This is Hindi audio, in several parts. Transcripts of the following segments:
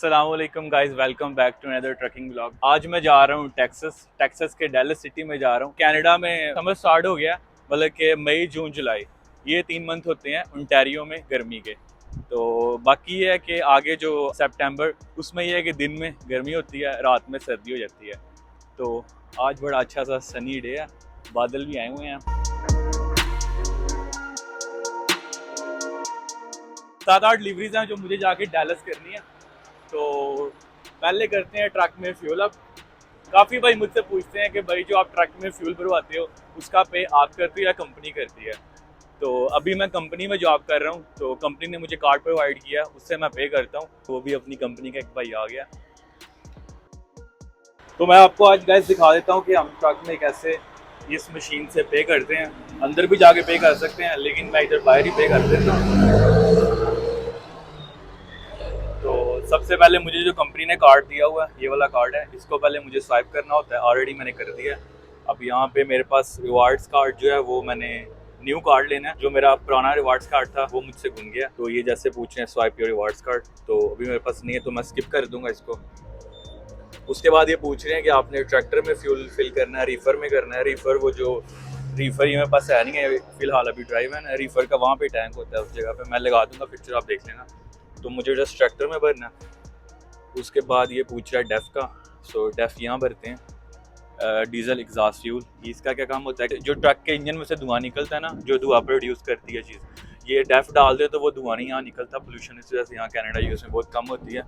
अस्सलाम वालेकुम guys, welcome back to another trucking vlog. आज मैं जा रहा हूँ टेक्सास के डैलस सिटी में जा रहा हूँ। कनाडा में समर स्टार्ट हो गया, मतलब कि मई जून जुलाई ये 3 मंथ होते हैं ओंटारियो में गर्मी के। तो बाकी ये है कि आगे जो सितंबर उसमें ये है कि दिन में गर्मी होती है, रात में सर्दी हो जाती है। तो आज बड़ा अच्छा सा सनी डे है, बादल भी आए हुए हैं। 7-8 डिलीवरीज हैं जो मुझे जाके डैलस करनी है। तो पहले करते हैं ट्रक में फ्यूल अप। काफ़ी भाई मुझसे पूछते हैं कि भाई जो आप ट्रक में फ्यूल भरवाते हो उसका पे आप करते हो या कंपनी करती है। तो अभी मैं कंपनी में जॉब कर रहा हूँ, तो कंपनी ने मुझे कार्ड प्रोवाइड किया, उससे मैं पे करता हूँ। वो भी अपनी कंपनी का एक भाई आ गया। तो मैं आपको आज गैस दिखा देता हूँ कि हम ट्रक में कैसे इस मशीन से पे करते हैं। अंदर भी जाके पे कर सकते हैं, लेकिन मैं इधर बाहर ही पे कर देता हूँ। तो सबसे पहले मुझे जो कंपनी ने कार्ड दिया हुआ है, ये वाला कार्ड है, इसको पहले मुझे स्वाइप करना होता है। ऑलरेडी मैंने कर दिया है। अब यहाँ पे मेरे पास रिवार्ड्स कार्ड जो है वो मैंने न्यू कार्ड लेना है। जो मेरा पुराना रिवार्ड्स कार्ड था वो मुझसे गुम गया, तो ये जैसे पूछ रहे हैं स्वाइप योर रिवार्ड्स कार्ड, तो अभी मेरे पास नहीं है, तो मैं स्किप कर दूंगा इसको। उसके बाद ये पूछ रहे हैं कि आपने ट्रैक्टर में फ्यूल फिल करना है, रीफर में करना है। रीफर वो जो रीफर ये मेरे पास है नहीं है फिलहाल, अभी ड्राइव है ना। रीफर का वहाँ पे टैंक होता है, उस जगह पे मैं लगा दूंगा पिक्चर, आप देख लेना। तो मुझे जस्ट ट्रैक्टर में भरना। उसके बाद ये पूछ रहा है डेफ का, सो डेफ यहाँ भरते हैं। डीजल एग्जॉस्ट फ्यूल, इसका क्या काम होता है कि जो ट्रक के इंजन में से धुआं निकलता है ना, जो धुआं प्रोड्यूस करती है चीज़, ये डेफ डाल दे तो वो धुआं नहीं यहाँ निकलता। पोल्यूशन इस वजह से यहाँ कनाडा यूएस में बहुत कम होती है।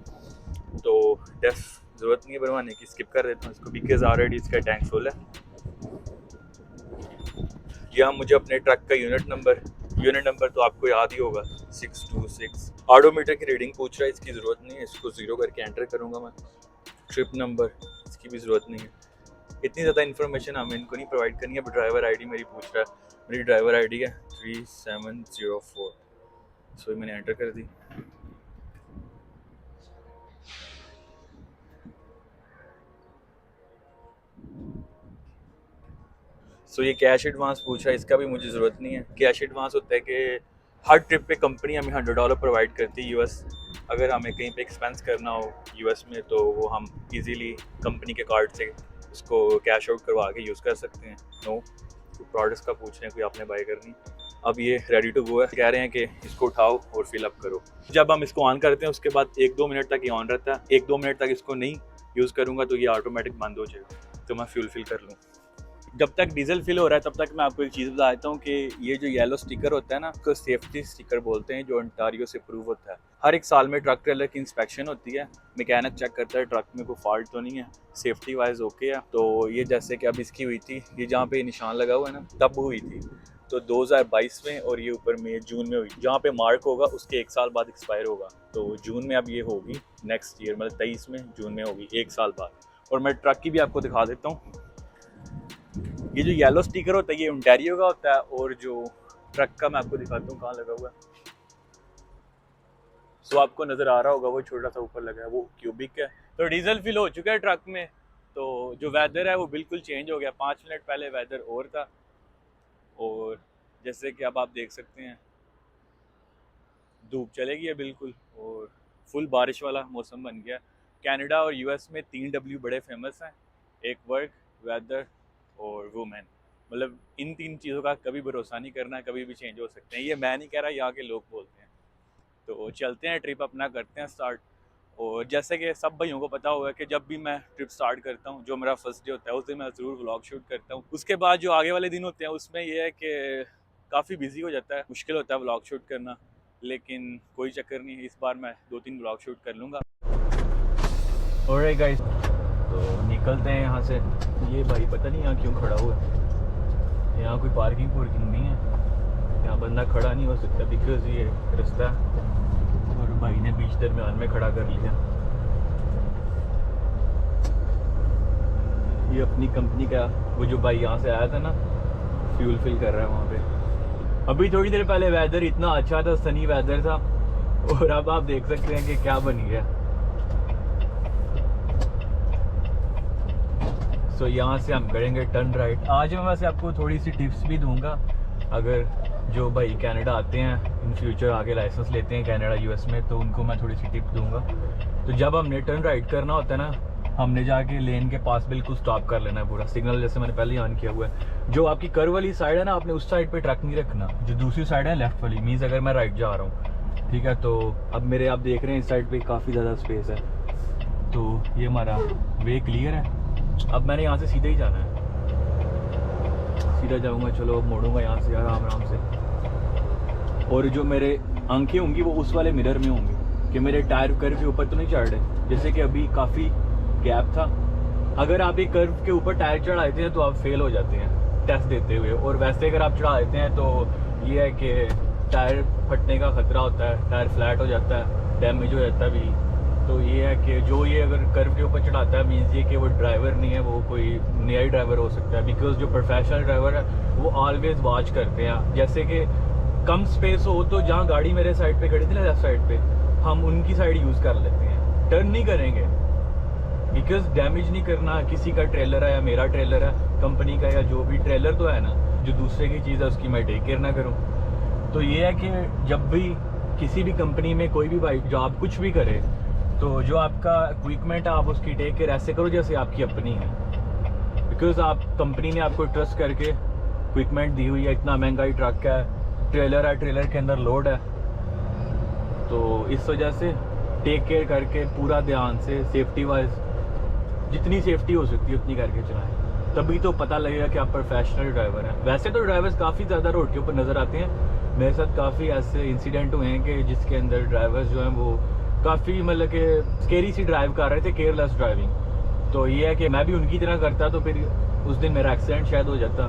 तो डेफ ज़रूरत नहीं है भरवाने की, स्किप कर देता हूँ इसको, बिकॉज ऑलरेडी इसका टैंक फुल है। यहाँ मुझे अपने ट्रक का यूनिट नंबर तो आपको याद ही होगा, 626। ऑडोमीटर की रीडिंग पूछ रहा है, इसकी ज़रूरत नहीं है, इसको ज़ीरो करके एंटर करूँगा मैं। ट्रिप नंबर, इसकी भी ज़रूरत नहीं है। इतनी ज़्यादा इन्फॉर्मेशन हमें इनको नहीं प्रोवाइड करनी है। बट ड्राइवर आईडी मेरी पूछ रहा है, मेरी ड्राइवर आईडी है 3704, सो मैंने एंटर कर दी। सो ये कैश एडवांस पूछ रहा है, इसका भी मुझे ज़रूरत नहीं है। कैश एडवांस होता है कि हर ट्रिप पे कंपनी हमें $100 प्रोवाइड करती है यूएस। अगर हमें कहीं पे एक्सपेंस करना हो यूएस में, तो वो हम इजीली कंपनी के कार्ड से उसको कैश आउट करवा के यूज़ कर सकते हैं। नो प्रोडक्ट्स का पूछ रहे हैं, कोई आपने बाय करनी। अब ये रेडी टू गो है, कह रहे हैं कि इसको उठाओ और फिल अप करो। जब हम इसको ऑन करते हैं उसके बाद 1-2 मिनट तक ये ऑन रहता है। 1-2 मिनट तक इसको नहीं यूज़ करूँगा तो ये ऑटोमेटिक बंद हो जाएगा। तो मैं फ्यूल फिल कर लूँ। जब तक डीजल फिल हो रहा है तब तक मैं आपको एक चीज़ बता देता हूँ कि ये जो येलो स्टिकर होता है ना, उसको सेफ्टी स्टिकर बोलते हैं, जो ओंटारियो से प्रूव होता है। हर एक साल में ट्रक ट्रेलर की इंस्पेक्शन होती है, मैकेनिक चेक करता है ट्रक में कोई फॉल्ट तो नहीं है, सेफ्टी वाइज ओके है। तो ये जैसे कि अब इसकी हुई थी, ये जहाँ पे निशान लगा हुआ है ना, तब हुई थी। तो 2022 में, और ये ऊपर में जून में हुई। जहाँ पे मार्क होगा उसके 1 साल बाद एक्सपायर होगा। तो जून में अब ये होगी, नेक्स्ट ईयर मतलब 23 में जून में होगी, 1 साल बाद। और मैं ट्रक की भी आपको दिखा देता हूँ। ये जो येलो स्टिकर होता है ये ओंटारियो का होता है, और जो ट्रक का मैं आपको दिखाता हूँ कहाँ लगा हुआ है। सो आपको नज़र आ रहा होगा वो छोटा सा ऊपर लगा है, वो क्यूबिक है। तो डीजल फिल हो चुका है ट्रक में। तो जो वेदर है वो बिल्कुल चेंज हो गया। 5 मिनट पहले वेदर और था, और जैसे कि अब आप देख सकते हैं धूप चलेगी है बिल्कुल, और फुल बारिश वाला मौसम बन गया। कनाडा और यूएस में 3 W बड़े फेमस हैं, एक वर्क, वेदर और वुमेन। मतलब इन 3 चीज़ों का कभी भरोसा नहीं करना, कभी भी चेंज हो सकते हैं। ये मैं नहीं कह रहा, यहाँ के लोग बोलते हैं। तो चलते हैं, ट्रिप अपना करते हैं स्टार्ट। और जैसे कि सब भाइयों को पता होगा कि जब भी मैं ट्रिप स्टार्ट करता हूँ, जो मेरा फर्स्ट डे होता है उस दिन मैं ज़रूर व्लॉग शूट करता हूँ। उसके बाद जो आगे वाले दिन होते हैं उसमें यह है कि काफ़ी बिजी हो जाता है, मुश्किल होता है व्लॉग शूट करना। लेकिन कोई चक्कर नहीं, इस बार मैं 2-3 व्लॉग शूट कर लूँगा। ऑलराइट गाइस, तो निकलते हैं यहाँ से। ये भाई पता नहीं यहाँ क्यों खड़ा हुआ है, यहाँ कोई पार्किंग नहीं है, यहाँ बंदा खड़ा नहीं हो सकता बिकॉज ये रास्ता, और भाई ने बीच दरमियान में खड़ा कर लिया। ये अपनी कंपनी का वो जो भाई यहाँ से आया था ना, फ्यूल फिल कर रहा है वहाँ पे। अभी थोड़ी देर पहले वेदर इतना अच्छा था, सनी वेदर था, और अब आप देख सकते हैं कि क्या बन गया। सो यहाँ से हम करेंगे टर्न राइट। आज मैं वैसे आपको थोड़ी सी टिप्स भी दूंगा, अगर जो भाई कनाडा आते हैं इन फ्यूचर आगे लाइसेंस लेते हैं कनाडा यूएस में, तो उनको मैं थोड़ी सी टिप दूंगा। तो जब हमने टर्न राइट करना होता है ना, हमने जाके लेन के पास बिल्कुल स्टॉप कर लेना है पूरा सिग्नल, जैसे मैंने पहले ही ऑन किया हुआ है। जो आपकी कर्व वाली साइड है ना, आपने उस साइड पे ट्रक नहीं रखना, जो दूसरी साइड है लेफ्ट वाली, मीन्स अगर मैं राइट जा रहा हूँ, ठीक है। तो अब मेरे आप देख रहे हैं इस साइड पे काफ़ी ज़्यादा स्पेस है, तो ये हमारा वे क्लियर है। अब मैंने यहाँ से सीधे ही जाना है, सीधा जाऊँगा। चलो अब मोड़ूंगा यहाँ से आराम आराम से। और जो मेरे आंखें होंगी वो उस वाले मिरर में होंगी कि मेरे टायर कर्व के ऊपर तो नहीं चढ़ रहे, जैसे कि अभी काफ़ी गैप था। अगर आप एक कर्व के ऊपर टायर चढ़ा देते हैं तो आप फेल हो जाते हैं टेस्ट देते हुए, और वैसे अगर आप चढ़ा देते हैं तो ये है कि टायर फटने का खतरा होता है, टायर फ्लैट हो जाता है, डैमेज हो जाता है भी। तो ये है कि जो ये अगर कर्व के ऊपर चढ़ाता है, मीन्स ये कि वो ड्राइवर नहीं है, वो कोई नया ही ड्राइवर हो सकता है। बिकॉज जो प्रोफेशनल ड्राइवर है वो ऑलवेज वॉच करते हैं, जैसे कि कम स्पेस हो तो जहाँ गाड़ी मेरे साइड पे खड़ी थी ना लेफ्ट साइड पे, हम उनकी साइड यूज़ कर लेते हैं, टर्न नहीं करेंगे। बिकॉज डैमेज नहीं करना, किसी का ट्रेलर है या मेरा ट्रेलर है, कंपनी का या जो भी ट्रेलर तो है ना, जो दूसरे की चीज़ है उसकी मैं टेक केयर ना करूँ। तो ये है कि जब भी किसी भी कंपनी में कोई भी बाइक जॉब कुछ भी करे, तो जो आपका इक्विपमेंट है आप उसकी टेक केयर ऐसे करो जैसे आपकी अपनी है। बिकॉज आप कंपनी ने आपको ट्रस्ट करके इक्विपमेंट दी हुई है, इतना महंगा ही ट्रक है, ट्रेलर है, ट्रेलर के अंदर लोड है, तो इस वजह से टेक केयर करके पूरा ध्यान से सेफ्टी वाइज जितनी सेफ्टी हो सकती है उतनी करके चलाएं, तभी तो पता लगेगा कि आप प्रोफेशनल ड्राइवर हैं। वैसे तो ड्राइवर्स काफ़ी ज़्यादा रोड के ऊपर नज़र आते हैं, मेरे साथ काफ़ी ऐसे इंसिडेंट हुए हैं कि जिसके अंदर ड्राइवर्स जो हैं वो काफ़ी मतलब कि स्केरी सी ड्राइव कर रहे थे, केयरलेस ड्राइविंग। तो ये है कि मैं भी उनकी तरह करता तो फिर उस दिन मेरा एक्सीडेंट शायद हो जाता।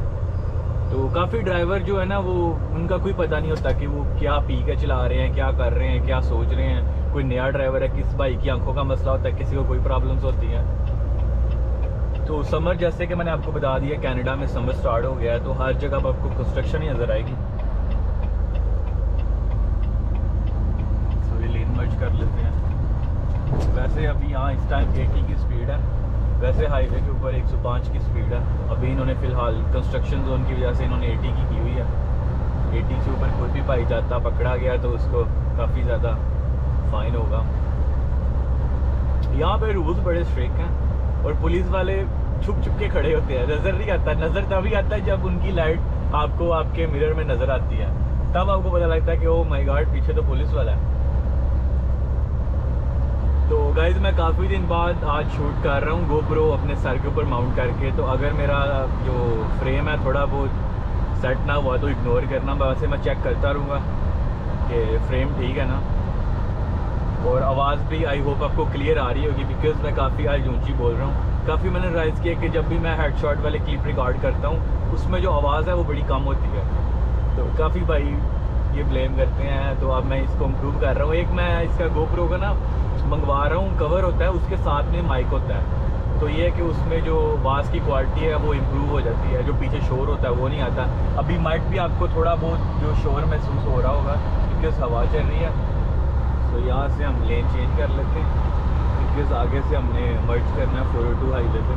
तो काफ़ी ड्राइवर जो है ना वो उनका कोई पता नहीं होता कि वो क्या पी के चला रहे हैं, क्या कर रहे हैं, क्या सोच रहे हैं। कोई नया ड्राइवर है, किस भाई की आंखों का मसला होता है, किसी को कोई प्रॉब्लम्स होती हैं। तो समर जैसे कि मैंने आपको बता दिया कनाडा में समर स्टार्ट हो गया है, तो हर जगह आपको कंस्ट्रक्शन ही नज़र आएगी। कर लेते हैं। वैसे अभी यहाँ इस टाइम 80 की स्पीड है, वैसे हाईवे के ऊपर 105 की स्पीड है। अभी इन्होंने फ़िलहाल कंस्ट्रक्शन जोन की वजह से इन्होंने 80 की हुई है। 80 से ऊपर कोई भी पाई जाता पकड़ा गया तो उसको काफ़ी ज़्यादा फाइन होगा। यहाँ पे रूल्स बड़े स्ट्रिक्ट हैं और पुलिस वाले छुप छुप के खड़े होते हैं, नज़र नहीं आता। नज़र तभी आता है जब उनकी लाइट आपको आपके मिरर में नज़र आती है, तब आपको पता लगता है कि ओ माय गॉड पीछे तो पुलिस वाला है। तो गाइज मैं काफ़ी दिन बाद आज शूट कर रहा हूँ गोप्रो अपने सर के ऊपर माउंट करके। तो अगर मेरा जो फ्रेम है थोड़ा बहुत सेट ना हुआ तो इग्नोर करना, वैसे मैं चेक करता रहूँगा कि फ्रेम ठीक है ना। और आवाज़ भी आई होप आपको क्लियर आ रही होगी, बिकॉज मैं काफ़ी आज ऊंची बोल रहा हूँ। काफ़ी मैंने रियलाइज़ किया कि जब भी मैं हेडशॉट वाले क्लिप रिकॉर्ड करता हूँ उसमें जो आवाज़ है वो बड़ी कम होती है। तो काफ़ी भाई ये ब्लेम करते हैं, तो अब मैं इसको इम्प्रूव कर रहा हूँ। एक मैं इसका गोप्रो का ना मंगवा रहा हूँ, कवर होता है उसके साथ में माइक होता है, तो ये है कि उसमें जो आवाज़ की क्वालिटी है वो इम्प्रूव हो जाती है, जो पीछे शोर होता है वो नहीं आता। अभी माइक भी आपको थोड़ा बहुत जो शोर महसूस हो रहा होगा बिकॉज हवा चल रही है। तो यहाँ से हम लेन चेंज कर लेते हैं बिकॉज आगे से हमने मर्ज करना है 402 हाईवे पे।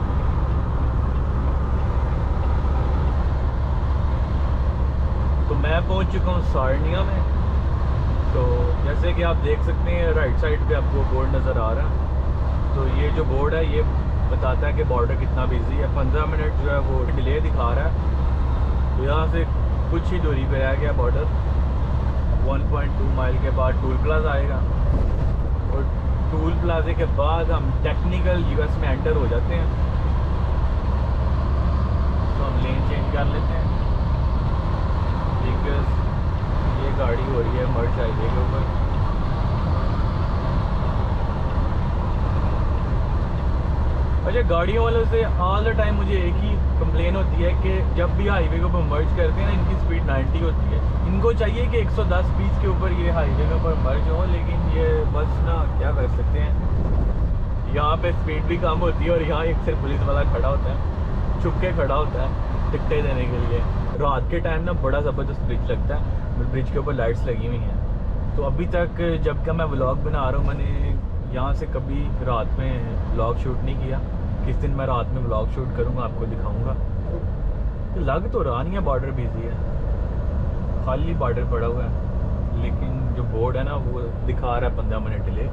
तो मैं पहुँच चुका हूँ सारनिया में। तो जैसे कि आप देख सकते हैं राइट साइड पे आपको बोर्ड नज़र आ रहा है। तो ये जो बोर्ड है ये बताता है कि बॉर्डर कितना बिजी है। 15 मिनट जो है वो डिले दिखा रहा है। तो यहाँ से कुछ ही दूरी पे रह गया बॉर्डर। 1.2 माइल के बाद टूल प्लाजा आएगा और टूल प्लाजे के बाद हम टेक्निकल यूएस में एंटर हो जाते हैं। तो हम लेन चेंज कर लेते हैं बिकॉज ये गाड़ी हो रही है मर्ज हाईवे के ऊपर। अच्छा, गाड़ियों वालों से ऑल द टाइम मुझे एक ही कंप्लेन होती है कि जब भी हाईवे के ऊपर मर्ज करते हैं ना इनकी स्पीड 90 होती है। इनको चाहिए कि 110 20 के ऊपर ये हाईवे के ऊपर मर्ज हो, लेकिन ये बस ना क्या कर सकते हैं। यहाँ पे स्पीड भी कम होती है और यहाँ एक सिर्फ पुलिस वाला खड़ा होता है, छुप के खड़ा होता है टिकटें देने के लिए। रात के टाइम ना बड़ा ज़बरदस्त ब्रिज लगता है, ब्रिज के ऊपर लाइट्स लगी हुई हैं। तो अभी तक जब का मैं व्लॉग बना रहा हूँ मैंने यहाँ से कभी रात में व्लॉग शूट नहीं किया। किस दिन मैं रात में व्लॉग शूट करूँगा आपको दिखाऊँगा। तो लग तो रहा नहीं है बॉर्डर बिजी है। खाली बॉर्डर पड़ा हुआ है, लेकिन जो बोर्ड है ना वो दिखा रहा है 15 मिनट डिले।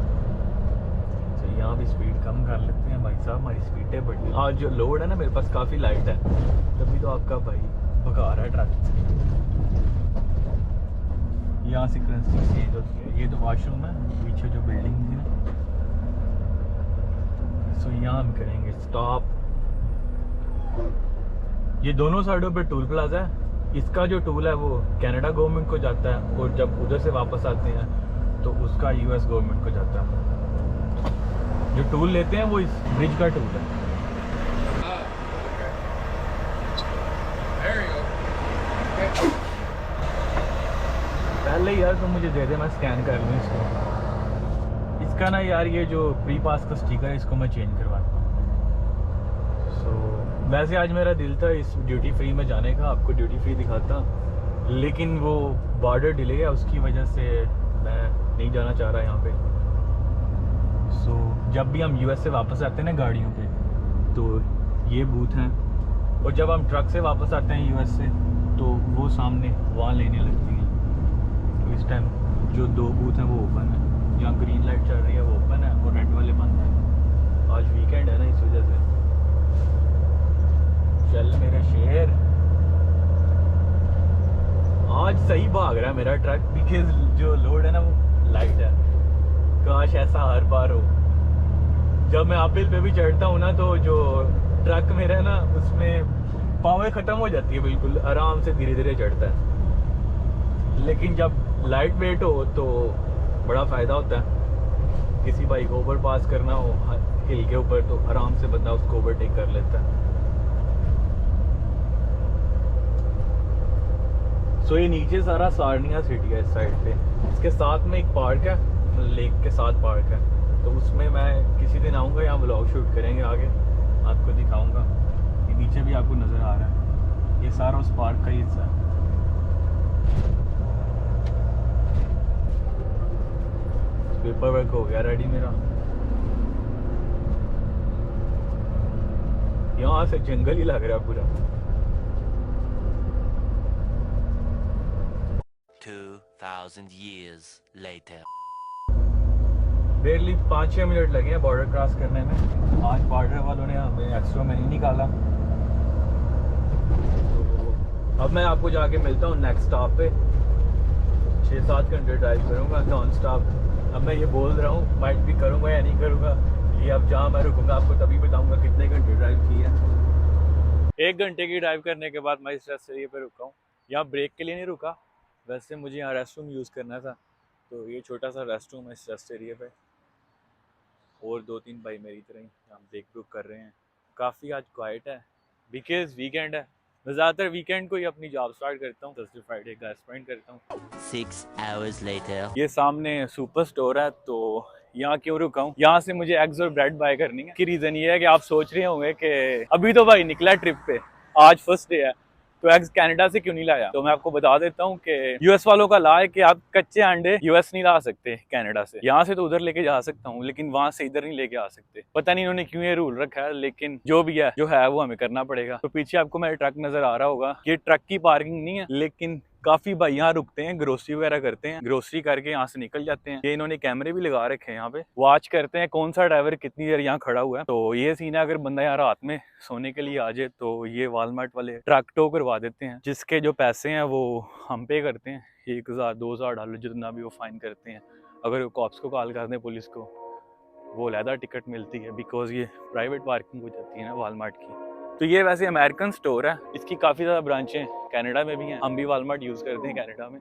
तो यहाँ भी स्पीड कम कर लेते हैं भाई साहब, हमारी स्पीडें बढ़ी। आज जो लोड है ना मेरे पास काफ़ी लाइट है, तभी तो आपका भाई भगा रहा है ट्रैफिक से। यहाँ से करेंसी चेंज होती है। ये तो वॉशरूम है, पीछे जो बिल्डिंग है। सो यहाँ हम करेंगे स्टॉप। ये दोनों साइडों पे टूल प्लाजा है। इसका जो टूल है वो कनाडा गवर्नमेंट को जाता है, और जब उधर से वापस आते हैं तो उसका यूएस गवर्नमेंट को जाता है। जो टूल लेते हैं वो इस ब्रिज का टूल है। पहले यार तो मुझे दे दे, मैं स्कैन कर लूँ इसको। इसका ना यार ये जो प्री पास का स्टिकर है इसको मैं चेंज करवाता हूँ। वैसे आज मेरा दिल था इस ड्यूटी फ्री में जाने का, आपको ड्यूटी फ्री दिखाता, लेकिन वो बॉर्डर डिले है, उसकी वजह से मैं नहीं जाना चाह रहा यहाँ पे। जब भी हम यूएस से वापस आते हैं ना गाड़ियों पे, तो ये बूथ हैं, और जब हम ट्रक से वापस आते हैं यूएस से तो वो सामने वहाँ लेने लगती हैं। तो इस टाइम जो 2 बूथ हैं वो ओपन है। यहाँ ग्रीन लाइट चल रही है वो ओपन है, और रेड वाले बंद है। आज वीकेंड है ना, इस वजह से। चल मेरे शेर, आज सही भाग रहा है मेरा ट्रक, बिकॉज जो लोड है ना वो लाइट है। काश ऐसा हर बार हो। जब मैं अपहिल पे भी चढ़ता हूँ ना, तो जो ट्रक मेरा है ना उसमें पावर ख़त्म हो जाती है, बिल्कुल आराम से धीरे धीरे चढ़ता है। लेकिन जब लाइट वेट हो तो बड़ा फ़ायदा होता है। किसी बाइक को ओवर पास करना हो हिल के ऊपर, तो आराम से बंदा उसको ओवरटेक कर लेता है। सो ये नीचे सारा सारनिया सिटी है इस साइड पे। इसके साथ में एक पार्क है, लेक के साथ पार्क है, तो उसमें मैं किसी दिन आऊँगा, यहाँ व्लॉग शूट करेंगे, आगे आपको दिखाऊंगा। ये नीचे भी आपको नज़र आ रहा है, ये सारा उस पार्क का ही हिस्सा है। पेपर वर्क हो गया रेडी मेरा। यहाँ से जंगल ही लग रहा है पूरा। 2000 years later. डेली 5-6 मिनट लगे हैं बॉर्डर क्रॉस करने में। आज बॉर्डर वालों ने हमें एक्स्ट्रा में नहीं निकाला। तो अब मैं आपको जाके मिलता हूँ नेक्स्ट स्टॉप पे। 6-7 घंटे ड्राइव करूँगा नॉन स्टॉप। अब मैं ये बोल रहा हूँ माइट भी करूँगा या नहीं करूँगा, ये अब जहाँ मैं रुकूँगा आपको तभी बताऊँगा कितने घंटे ड्राइव की है। 1 घंटे की ड्राइव करने के बाद मैं इस रेस्ट एरिया पे रुका हूँ। यहाँ ब्रेक के लिए नहीं रुका, वैसे मुझे यहाँ रेस्ट रूम यूज़ करना था, तो ये छोटा सा रेस्ट रूम है इस रेस्ट एरिया पे। और 2-3 भाई मेरी तरह ही हम ब्रेक ब्रूक कर रहे हैं। काफ़ी आज क्वाइट है, बिकॉज वीकेंड है। मैं ज़्यादातर वीकेंड को ही अपनी जॉब स्टार्ट करता हूँ, थर्सडे फ्राइडे का स्पेंड करता हूँ। 6 hours later. ये सामने सुपर स्टोर है, तो यहाँ क्यों रुका हूँ, यहाँ से मुझे एग्स और ब्रेड बाय करनी है। कि रीज़न ये है कि आप सोच रहे होंगे कि अभी तो भाई निकला ट्रिप पे, आज फर्स्ट डे है, तो एग्स कनाडा से क्यों नहीं लाया। तो मैं आपको बता देता हूँ कि यूएस वालों का ला है कि आप कच्चे अंडे यूएस नहीं ला सकते कनाडा से। यहाँ से तो उधर लेके जा सकता हूँ, लेकिन वहां से इधर नहीं लेके आ सकते। पता नहीं इन्होंने क्यों ये रूल रखा है, लेकिन जो भी है जो है वो हमें करना पड़ेगा। तो पीछे आपको मेरा ट्रक नजर आ रहा होगा, ये ट्रक की पार्किंग नहीं है, लेकिन काफी भाई यहाँ रुकते हैं, ग्रोसरी वगैरह करते हैं, ग्रोसरी करके यहाँ से निकल जाते हैं। ये इन्होंने कैमरे भी लगा रखे हैं, यहाँ पे वॉच करते हैं कौन सा ड्राइवर कितनी देर यहाँ खड़ा हुआ है। तो ये सीन है, अगर बंदा यहाँ रात में सोने के लिए आ जाए तो ये वॉलमार्ट वाले ट्रक टो करवा देते हैं, जिसके जो पैसे हैं वो हम पे करते हैं। 1000-2000 डॉलर जितना भी वो फाइन करते हैं। अगर वो कॉप्स को कॉल कर दें, पुलिस को, वो अलहदा टिकट मिलती है, बिकॉज ये प्राइवेट पार्किंग हो जाती है ना वॉलमार्ट की। तो ये वैसे अमेरिकन स्टोर है, इसकी काफ़ी ज़्यादा ब्रांचें कनाडा में भी हैं। हम भी वॉलमार्ट यूज़ करते हैं कनाडा में।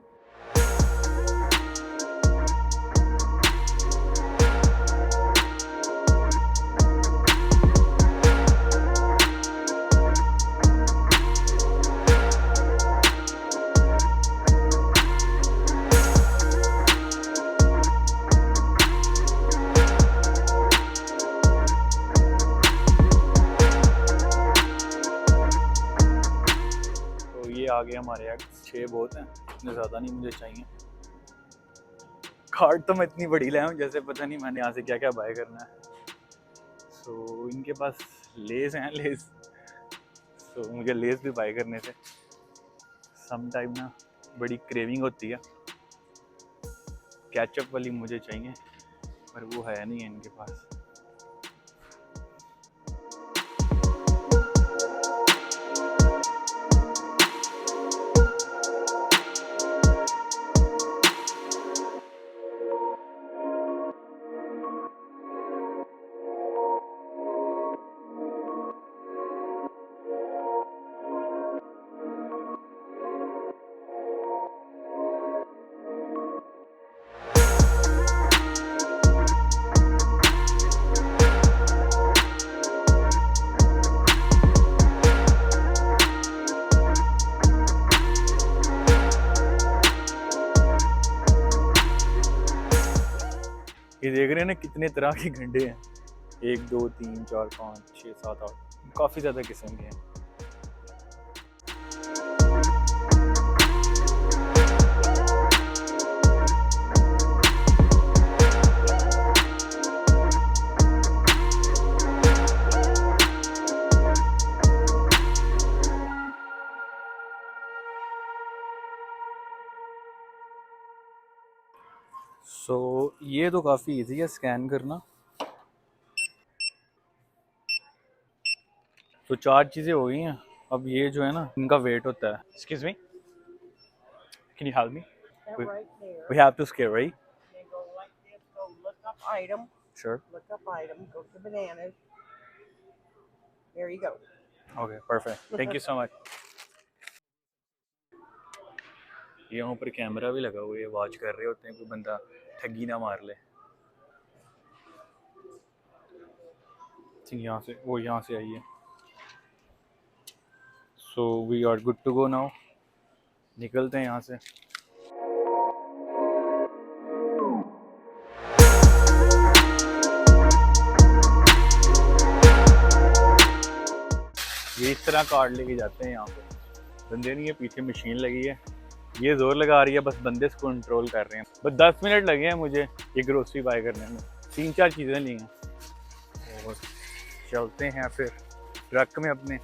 आ गए हमारे एग्स, 6 बहुत हैं, इतने ज़्यादा नहीं मुझे चाहिए। कार्ड तो मैं इतनी बड़ी लाया हूँ जैसे पता नहीं मैंने यहाँ से क्या क्या बाय करना है। सो इनके पास लेस हैं, लेस, सो मुझे लेस भी बाय करने थे। सम टाइम ना बड़ी क्रेविंग होती है। केचप वाली मुझे चाहिए, पर वो है नहीं है इनके पास। ये देख रहे हैं ना कितने तरह के गंडे हैं, 1 2 3 4 5 6 7 8, काफ़ी ज़्यादा किस्म के हैं। ये तो काफ़ी इजी है स्कैन करना। तो 4 चीज़ें हो गई हैं। अब ये जो है ना, इनका वेट होता है। Excuse me, can you help me? That right there. We have to scale, right? Then go like this. Go look up item. Sure. Look up item. Go to bananas. There you go. Okay, perfect. Thank you so much. यहाँ पर कैमरा भी लगा हुआ है, वॉच कर रहे होते हैं कोई बंदा ठगी ना मार ले। यहाँ से वो यहाँ से आई है। So we are good to go now. निकलते हैं यहाँ से। ये इस तरह कार्ड लेके जाते हैं यहाँ पे। बंदे नहीं है, पीछे मशीन लगी है, ये जोर लगा रही है, बस बंदे इसको कंट्रोल कर रहे हैं। बस 10 मिनट लगे हैं मुझे ये ग्रोसरी बाय करने में। 3-4 चीज़ें ली हैं और चलते हैं फिर ट्रक में अपने,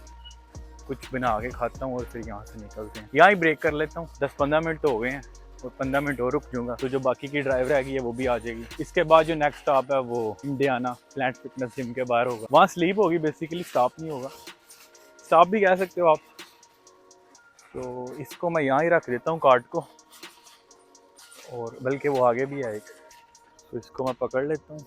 कुछ बना के खाता हूँ और फिर यहाँ से निकलते हैं। यहाँ ही ब्रेक कर लेता हूँ, 10-15 मिनट तो हो गए हैं और 15 मिनट और रुक जाऊँगा, तो जो बाकी की ड्राइव रहेगी है वो भी आ जाएगी। इसके बाद जो नेक्स्ट स्टॉप है वो इंडियाना प्लांट फिटनेस जिम के बाहर होगा। वहाँ स्लीप होगी बेसिकली, स्टॉप नहीं होगा। स्टॉप भी कह सकते हो आप। तो इसको मैं यहाँ ही रख देता हूँ कार्ड को, और बल्कि वो आगे भी है एक, तो इसको मैं पकड़ लेता हूँ।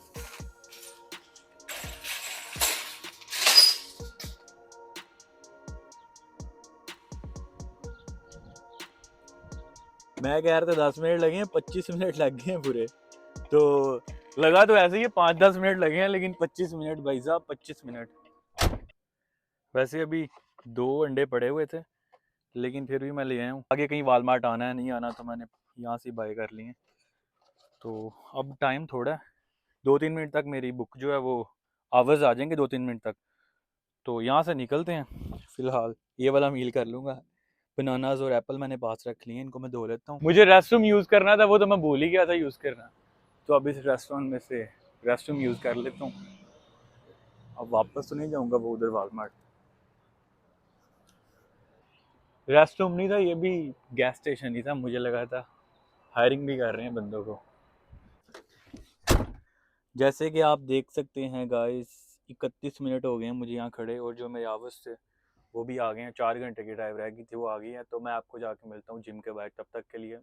मैं कह रहा था 10 मिनट लगे हैं, 25 मिनट लग गए हैं पूरे। तो लगा तो ऐसे ही 5-10 मिनट लगे हैं, लेकिन 25 मिनट भाई साहब, 25 मिनट। वैसे अभी 2 अंडे पड़े हुए थे, लेकिन फिर भी मैं ले आया हूँ। आगे कहीं वालमार्ट आना है, नहीं आना, तो मैंने यहाँ से बाय कर लिए। तो अब टाइम थोड़ा है, 2-3 मिनट तक मेरी बुक जो है वो आवर्स आ जाएंगे, 2-3 मिनट तक। तो यहाँ से निकलते हैं। फ़िलहाल ये वाला मील कर लूँगा। बनानाज और एप्पल मैंने पास रख लिए, इनको मैं धो लेता हूँ। मुझे रेस्टरूम यूज़ करना था, वो तो मैं भूल ही गया था यूज़ करना। तो अब इस रेस्टोरेंट में से रेस्टरूम यूज़ कर लेता हूँ। अब वापस तो नहीं जाऊँगा वो उधर वालमार्ट। रेस्टरूम नहीं था, ये भी गैस स्टेशन ही था। मुझे लगा था हायरिंग भी कर रहे हैं बंदों को। जैसे कि आप देख सकते हैं गाइस, 31 मिनट हो गए हैं मुझे यहाँ खड़े, और जो मेरे आवर्स थे वो भी आ गए हैं। 4 घंटे की ड्राइव रह गई थी, वो आ गई है। तो मैं आपको जाके मिलता हूँ जिम के बाद। तब तक के लिए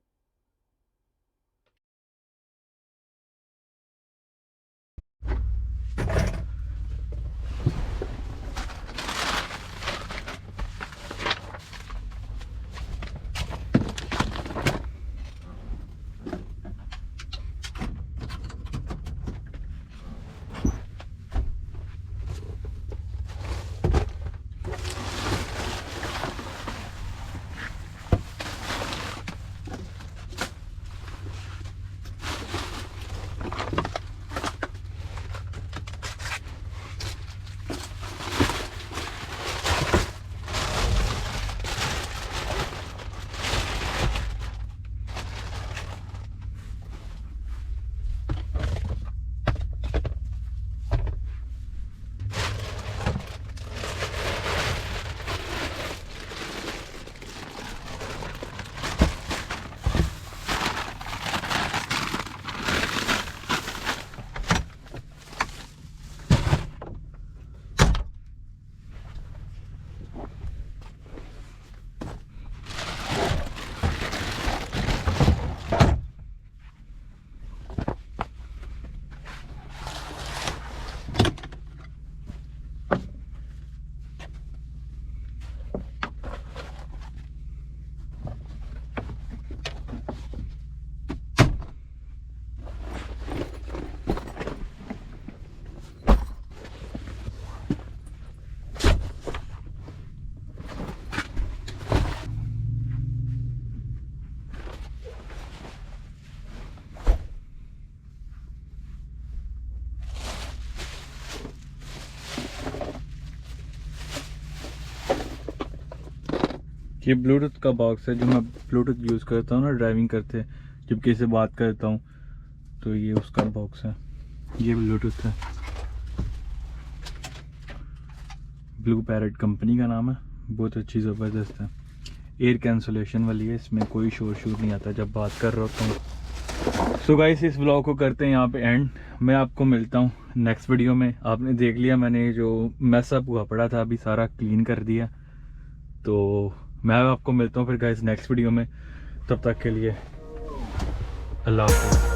ये ब्लूटूथ का बॉक्स है जो मैं ब्लूटूथ यूज़ करता हूँ ना ड्राइविंग करते, जब किसी से बात करता हूँ तो ये उसका बॉक्स है, ये ब्लूटूथ है। ब्लू पैरेट कंपनी का नाम है, बहुत अच्छी ज़बरदस्त है। एयर कैंसलेशन वाली है, इसमें कोई शोर नहीं आता जब बात कर रहा होता हूँ। सो गाइस इस ब्लॉग को करते हैं यहाँ पे एंड। मैं आपको मिलता हूँ नेक्स्ट वीडियो में। आपने देख लिया मैंने जो मैसअप हुआ पड़ा था अभी सारा क्लीन कर दिया, तो मैं आपको मिलता हूँ फिर गाइस नेक्स्ट वीडियो में। तब तक के लिए अल्लाह हाफ़िज़।